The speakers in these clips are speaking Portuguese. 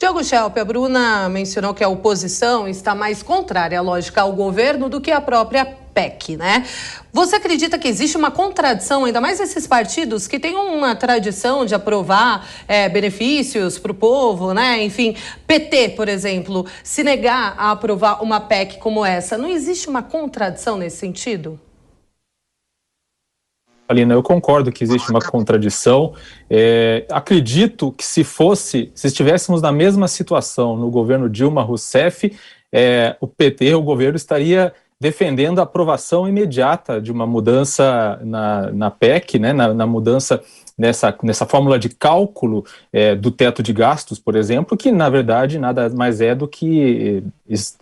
Diogo Schelp, a Bruna mencionou que a oposição está mais contrária à lógica ao governo do que a própria PEC, né? Você acredita que existe uma contradição, ainda mais esses partidos que têm uma tradição de aprovar benefícios para o povo, né? Enfim, PT, por exemplo, se negar a aprovar uma PEC como essa, não existe uma contradição nesse sentido? Alina, eu concordo que existe uma contradição. Acredito que se estivéssemos na mesma situação no governo Dilma Rousseff, o PT, o governo, estaria defendendo a aprovação imediata de uma mudança na PEC, né, na mudança nessa fórmula de cálculo do teto de gastos, por exemplo, que na verdade nada mais é do que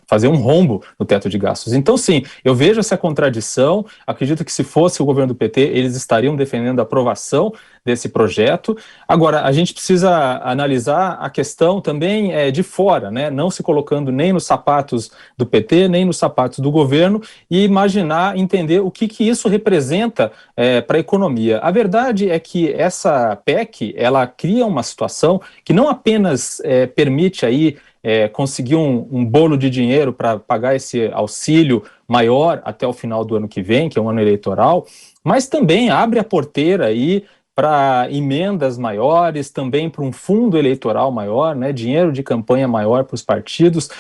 fazer um rombo no teto de gastos. Então sim, eu vejo essa contradição, acredito que se fosse o governo do PT, eles estariam defendendo a aprovação desse projeto. Agora, a gente precisa analisar a questão também de fora, né? Não se colocando nem nos sapatos do PT, nem nos sapatos do governo e imaginar, entender o que isso representa para a economia. A verdade é que essa PEC, ela cria uma situação que não apenas permite aí conseguir um bolo de dinheiro para pagar esse auxílio maior até o final do ano que vem, que é um ano eleitoral, mas também abre a porteira aí para emendas maiores, também para um fundo eleitoral maior, né, dinheiro de campanha maior para os partidos,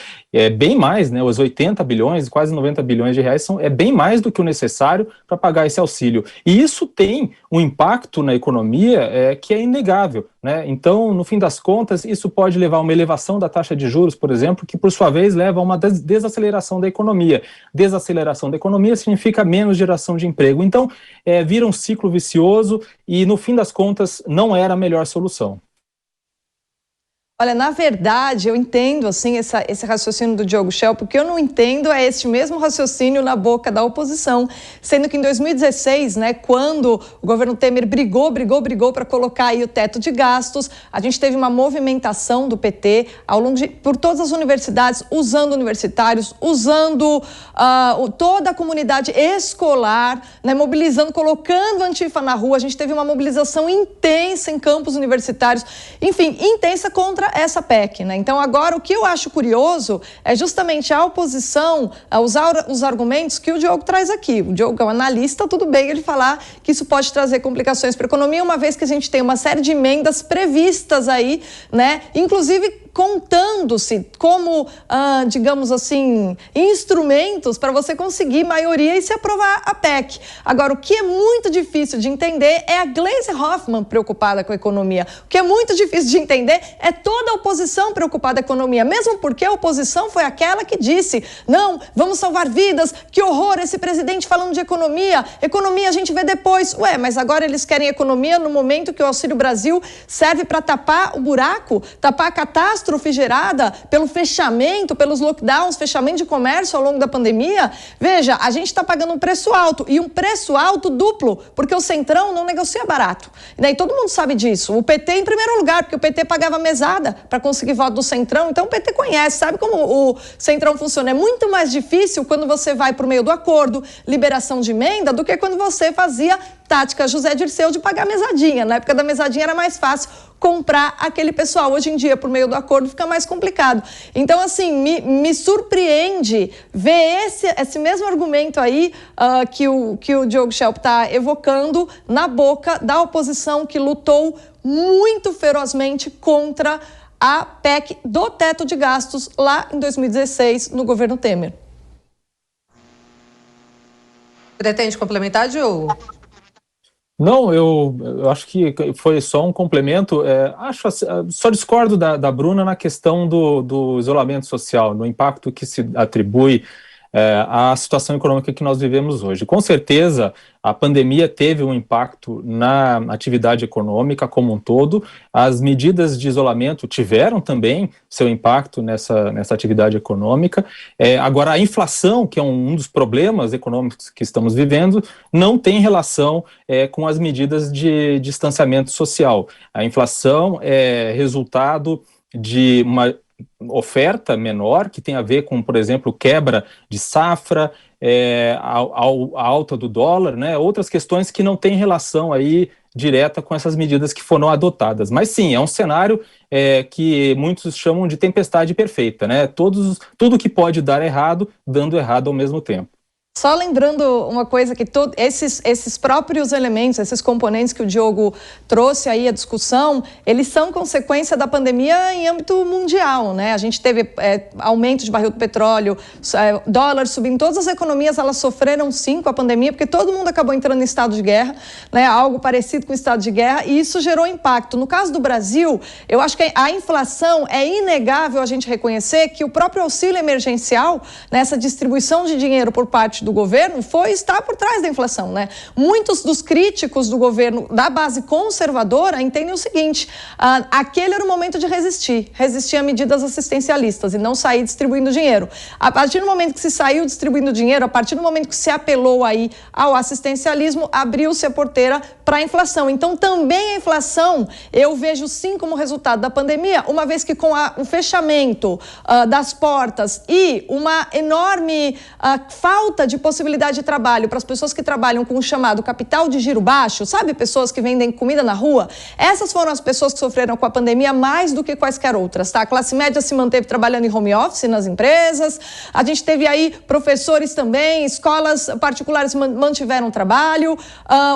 bem mais, né, os 80 bilhões, quase 90 bilhões de reais é bem mais do que o necessário para pagar esse auxílio. E isso tem um impacto na economia que é inegável, né? Então, no fim das contas, isso pode levar a uma elevação da taxa de juros, por exemplo, que por sua vez leva a uma desaceleração da economia. Desaceleração da economia significa menos geração de emprego. Então, vira um ciclo vicioso e, no fim das contas, não era a melhor solução. Olha, na verdade, eu entendo assim, esse raciocínio do Diogo Schelp, o que eu não entendo é esse mesmo raciocínio na boca da oposição, sendo que em 2016, né, quando o governo Temer brigou para colocar aí o teto de gastos, a gente teve uma movimentação do PT por todas as universidades, usando universitários, usando toda a comunidade escolar, né, mobilizando, colocando a Antifa na rua. A gente teve uma mobilização intensa em campos universitários, enfim, intensa contra essa PEC, né? Então agora o que eu acho curioso é justamente a oposição a usar os argumentos que o Diogo traz aqui. O Diogo é um analista, tudo bem ele falar que isso pode trazer complicações para a economia, uma vez que a gente tem uma série de emendas previstas aí, né? Inclusive contando-se como, digamos assim, instrumentos para você conseguir maioria e se aprovar a PEC. Agora, o que é muito difícil de entender é a Gleisi Hoffmann preocupada com a economia. O que é muito difícil de entender é toda a oposição preocupada com a economia, mesmo porque a oposição foi aquela que disse, não, vamos salvar vidas, que horror esse presidente falando de economia a gente vê depois. Ué, mas agora eles querem economia no momento que o Auxílio Brasil serve para tapar o buraco, tapar a catástrofe gerada pelo fechamento, pelos lockdowns, fechamento de comércio ao longo da pandemia. Veja, a gente está pagando um preço alto, e um preço alto duplo, porque o Centrão não negocia barato. E daí todo mundo sabe disso. O PT em primeiro lugar, porque o PT pagava mesada para conseguir voto do Centrão, então o PT conhece, sabe como o Centrão funciona. É muito mais difícil quando você vai por meio do acordo, liberação de emenda, do que quando você fazia tática José Dirceu de pagar mesadinha. Na época da mesadinha era mais fácil comprar aquele pessoal. Hoje em dia, por meio do acordo, fica mais complicado. Então, assim, me surpreende ver esse mesmo argumento aí que o Diogo Schelp está evocando na boca da oposição, que lutou muito ferozmente contra a PEC do teto de gastos lá em 2016, no governo Temer. Pretende complementar, Diogo? Não, eu acho que foi só um complemento. Só discordo da Bruna na questão do isolamento social, no impacto que se atribui à situação econômica que nós vivemos hoje. Com certeza, a pandemia teve um impacto na atividade econômica como um todo. As medidas de isolamento tiveram também seu impacto nessa atividade econômica. Agora, a inflação, que é um dos problemas econômicos que estamos vivendo, não tem relação com as medidas de distanciamento social. A inflação é resultado de uma oferta menor, que tem a ver com, por exemplo, quebra de safra, a alta do dólar, né? Outras questões que não têm relação aí direta com essas medidas que foram adotadas. Mas sim, é um cenário que muitos chamam de tempestade perfeita, né? Tudo que pode dar errado, dando errado ao mesmo tempo. Só lembrando uma coisa, que esses próprios elementos, esses componentes que o Diogo trouxe aí à discussão, eles são consequência da pandemia em âmbito mundial, né? A gente teve aumento de barril do petróleo, dólar subindo, todas as economias elas sofreram sim com a pandemia, porque todo mundo acabou entrando em estado de guerra, né? Algo parecido com estado de guerra, e isso gerou impacto. No caso do Brasil, eu acho que a inflação, é inegável a gente reconhecer que o próprio auxílio emergencial, nessa distribuição de dinheiro por parte do governo, está por trás da inflação, né? Muitos dos críticos do governo da base conservadora entendem o seguinte: aquele era o momento de resistir a medidas assistencialistas e não sair distribuindo dinheiro. A partir do momento que se saiu distribuindo dinheiro, a partir do momento que se apelou aí ao assistencialismo, abriu-se a porteira para a inflação. Então, também a inflação eu vejo sim como resultado da pandemia, uma vez que com o fechamento das portas e uma enorme falta de possibilidade de trabalho para as pessoas que trabalham com o chamado capital de giro baixo, sabe, pessoas que vendem comida na rua, essas foram as pessoas que sofreram com a pandemia mais do que quaisquer outras, tá? A classe média se manteve trabalhando em home office nas empresas, a gente teve aí professores também, escolas particulares mantiveram trabalho,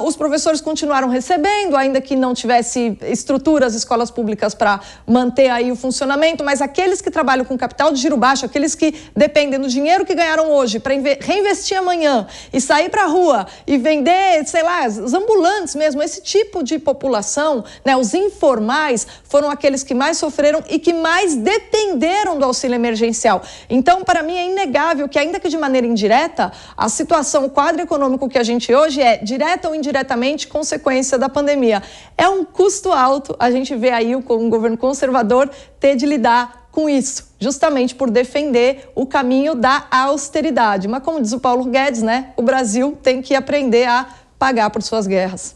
os professores continuaram recebendo, ainda que não tivesse estruturas, escolas públicas para manter aí o funcionamento, mas aqueles que trabalham com capital de giro baixo, aqueles que dependem do dinheiro que ganharam hoje para reinvestir amanhã e sair para a rua e vender, sei lá, os ambulantes mesmo, esse tipo de população, né, os informais, foram aqueles que mais sofreram e que mais dependeram do auxílio emergencial. Então, para mim, é inegável que, ainda que de maneira indireta, a situação, o quadro econômico que a gente hoje é, direta ou indiretamente, consequência da pandemia. É um custo alto, a gente vê aí um governo conservador ter de lidar com isso, justamente por defender o caminho da austeridade. Mas como diz o Paulo Guedes, né, o Brasil tem que aprender a pagar por suas guerras.